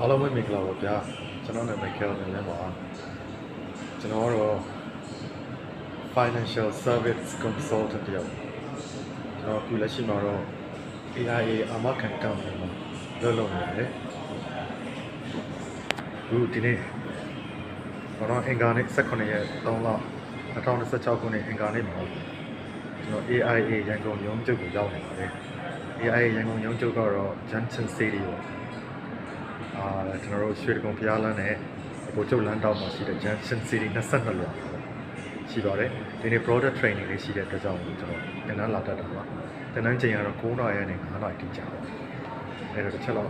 အားလုံးပဲမင်္ဂလာပါဗျာကျွန်တော်နာမည်ကယ်ဗင်လဲပါကျွန်တော်ကတော့ financial service consultant တယောက်ကျွန်တော်အခုလက်ရှိမှာတော့ AIA အာမခံကံမှာလုပ်နေတယ်အခုဒီနေ့တော့အင်္ဂါနေ့18ရက်3လ2026ခုနှစ်အင်္ဂါနေ့မှာကျွန်တော် AIA ရန်ကုန်ရုံးချုပ်ကိုရောက်နေပါတယ် AIA ရန်ကုန်ရုံးချုပ်ကတော့ Junction City ပေါ့ကျွန်တော်တို့ရွှေတကုံဖျားလမ်းနဲ့ကိုကျုပ်လမ်းတောက်မှာရှိတဲ့ Junction City 22လောက်ရှိပါတယ်ဒီနေ့ product training လေးရှိတဲ့အတွက်ကြောင့်ကျွန်တော်တင်နန်းလာတတ်တာပါတင်နန်းချိန်ကတော့9:00နာရီနဲ့9:00နာရီတိကျပါအဲ့တော့တစ်ချက်တော့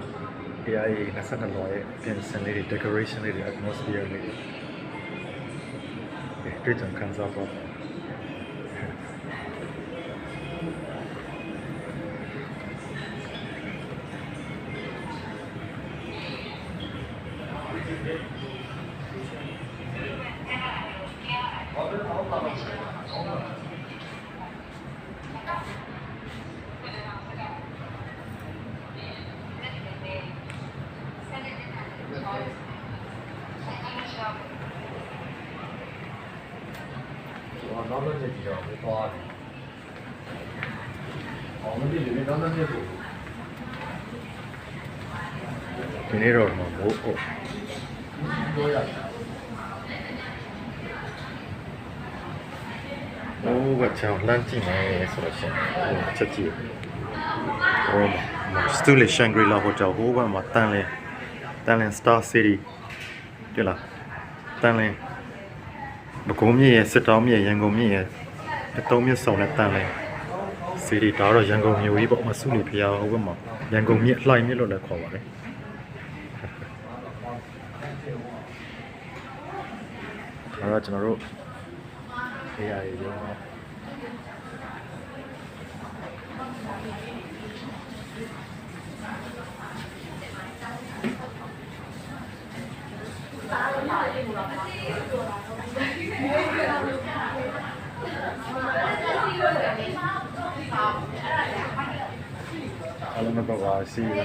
AIA 22လောက်ရဲ့ပြင်ဆင်လေးတွေ decoration လေးတွေ atmosphere လေးတွေတွေ့ကြံခံစားပါနောက်တော့ကြည့်ကြတော့သွားတယ်။အောင်လို့ဒီနေ့နောက်တော့ကြည့်ဖို့ဒီနေ့တော့မဟုတ်ဘူး။ပြောရတယ်။โอ้ကချောင်းလမ်းကြည့်မယ်ဆိုတော့ရှင်ချက်ကြည့်။ဟိုမှာစတူလီရှန်ဂရီလာဟိုတယ်ဟိုဘက်မှာတန်လင် Star City တွေ့လားတန်လင်မကုန်းမြင့်ရဲ့စစ်တောင်းမြင့်ရန်ကုန်မြင့်ရဲ့တုံးမြင့်ဆောင်တဲ့တန်လဲစီရီဒါတော့ရန်ကုန်မြို့ကြီးပေါ့မဆုနေဖျားဟိုဘက်မှာရန်ကုန်မြင့်လှိုင်မြင့်လို့လည်းခေါ်ပါတယ်အဲ့တော့ကျွန်တော်တို့အေးရရေရောအားလုံးတော့ပါစီရ